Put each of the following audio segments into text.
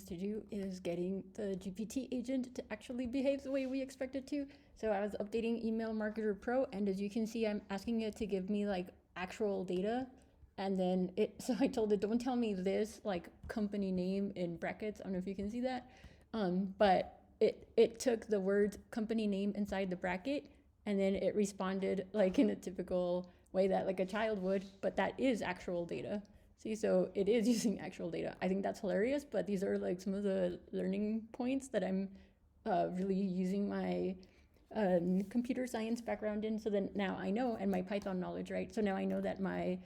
to do is getting the GPT agent to actually behave the way we expect it to. So I was updating Email Marketer Pro, and as you can see, I'm asking it to give me like actual data. And then so I told it, don't tell me this like company name in brackets. I don't know if you can see that. But it took the words company name inside the bracket, and then it responded like in a typical way that like a child would, but that is actual data. See, so it is using actual data. I think that's hilarious, but these are like some of the learning points that I'm really using my computer science background in. So then now I know, and my Python knowledge, right? So now I know that my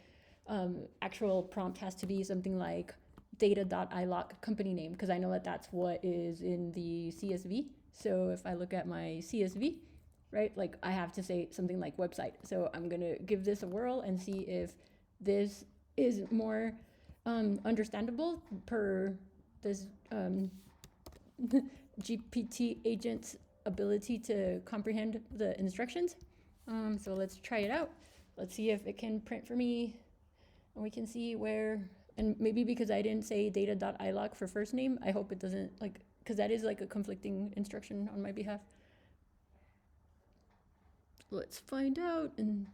actual prompt has to be something like data.iloc company name, because I know that that's what is in the CSV. So if I look at my CSV, right, like I have to say something like website. So I'm going to give this a whirl and see if this is more understandable per this GPT agent's ability to comprehend the instructions. So let's try it out. Let's see if it can print for me, and we can see where, and maybe because I didn't say data.iloc for first name, I hope it doesn't, like, because that is like a conflicting instruction on my behalf. Let's find out. And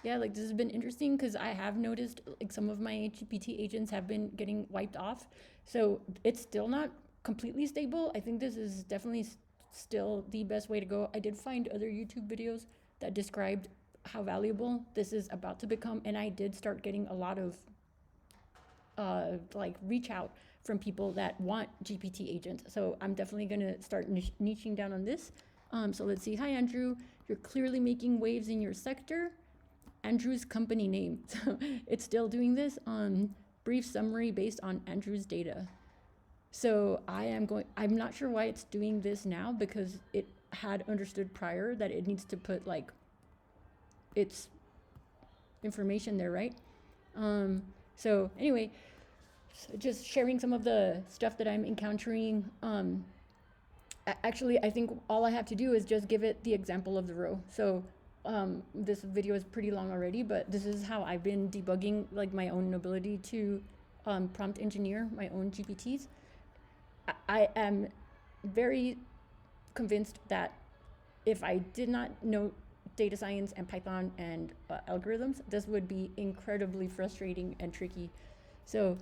yeah, like this has been interesting because I have noticed like some of my GPT agents have been getting wiped off. So it's still not completely stable. I think this is definitely still the best way to go. I did find other YouTube videos that described how valuable this is about to become, and I did start getting a lot of like reach out from people that want GPT agents. So I'm definitely gonna start niching down on this. So let's see. Hi, Andrew. You're clearly making waves in your sector. Andrew's company name. So it's still doing this. Brief summary based on Andrew's data. So I'm not sure why it's doing this now, because it had understood prior that it needs to put like its information there, right? So anyway, so just sharing some of the stuff that I'm encountering. Actually, I think all I have to do is just give it the example of the row. So this video is pretty long already, but this is how I've been debugging like my own ability to prompt engineer my own GPTs. I am very convinced that if I did not know data science and Python and algorithms, this would be incredibly frustrating and tricky. So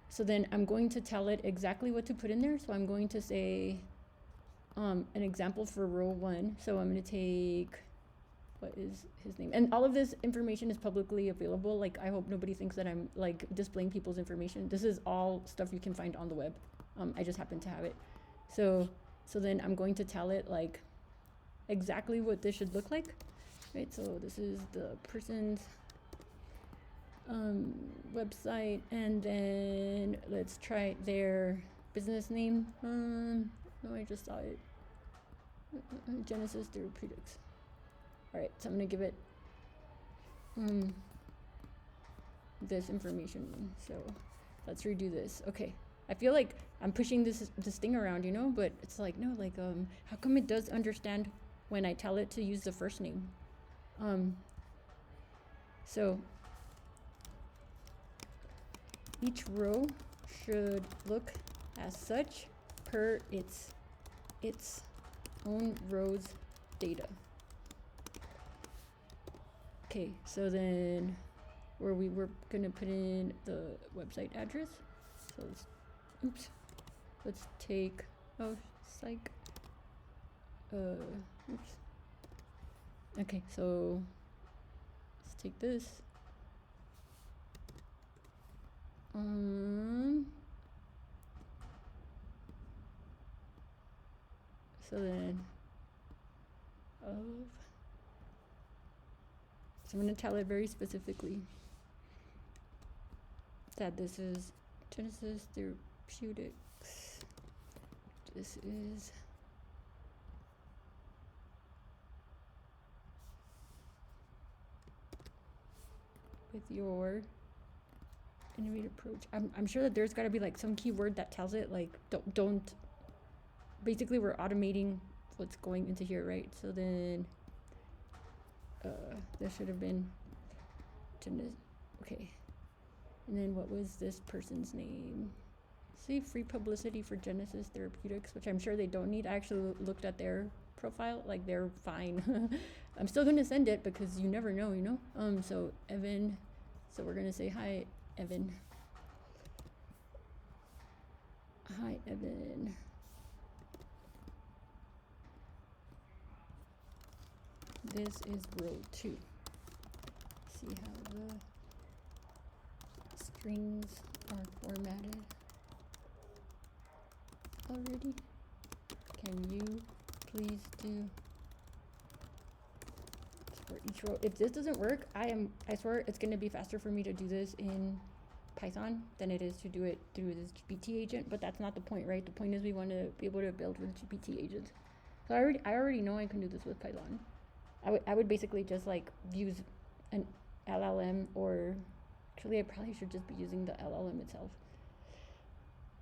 so then I'm going to tell it exactly what to put in there. So I'm going to say an example for row 1. So I'm going to take, what is his name? And all of this information is publicly available. Like, I hope nobody thinks that I'm like displaying people's information. This is all stuff you can find on the web. I just happen to have it. So then I'm going to tell it like exactly what this should look like. Right, so this is the person's website, and then let's try their business name. No, I just saw it. Genesis Therapeutics. All right, so I'm gonna give it this information. So let's redo this. Okay, I feel like I'm pushing this thing around, you know, but it's like, no, like how come it does understand when I tell it to use the first name? So each row should look as such per its own row's data. Okay, so then where we were gonna put in the website address. So let's take, oh, psych. Oops. Okay, so let's take this. So then so I'm going to tell it very specifically that this is Genesis Therapeutics. This is with your innovative approach. I'm sure that there's got to be like some keyword that tells it like don't basically we're automating what's going into here, right? So then there should have been okay, and then what was this person's name? See, free publicity for Genesis Therapeutics, which I'm sure they don't need. I actually looked at their profile, like they're fine. I'm still gonna send it because you never know, you know? So Evan, so we're gonna say hi, Evan. Hi, Evan. This is row 2. See how the strings are formatted already. Can you please do for each row? If this doesn't work, I swear it's gonna be faster for me to do this in Python than it is to do it through this GPT agent, but that's not the point, right? The point is we want to be able to build with GPT agents. So I already know I can do this with Python. I would basically just like use an LLM, or actually I probably should just be using the LLM itself.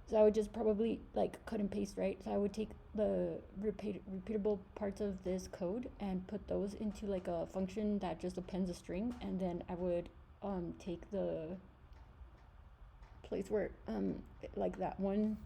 So I would just probably like cut and paste, right? So I would take the repeatable parts of this code and put those into like a function that just appends a string, and then I would take the place where like that one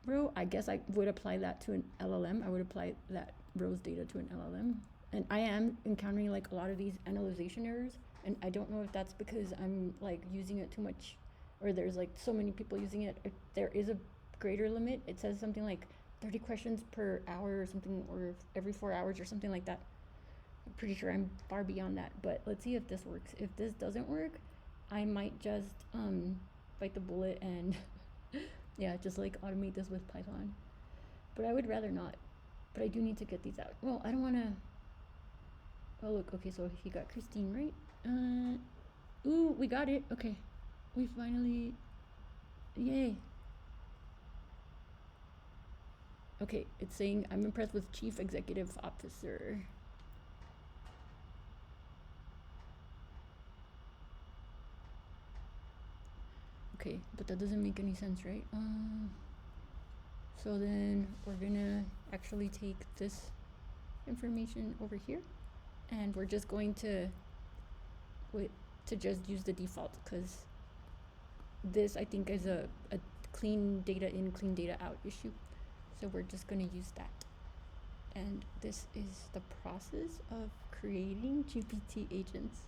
row, I guess I would apply that to an LLM. I would apply that row's data to an LLM. And I am encountering like a lot of these analyzation errors, and I don't know if that's because I'm like using it too much, or there's like so many people using it. If there is a greater limit. It says something like 30 questions per hour or something, or every 4 hours or something like that. I'm pretty sure I'm far beyond that, but let's see if this works. If this doesn't work, I might just bite the bullet and yeah, just like automate this with Python. But I would rather not. But I do need to get these out. Well, I don't want to. Oh look, okay, so he got Christine right. Ooh, we got it. Okay, we finally. Yay. Okay, it's saying I'm impressed with Chief Executive Officer. Okay, but that doesn't make any sense, right? So then we're gonna actually take this information over here, and we're just going to just use the default, because this I think is a clean data in, clean data out issue. So we're just gonna use that. And this is the process of creating GPT agents.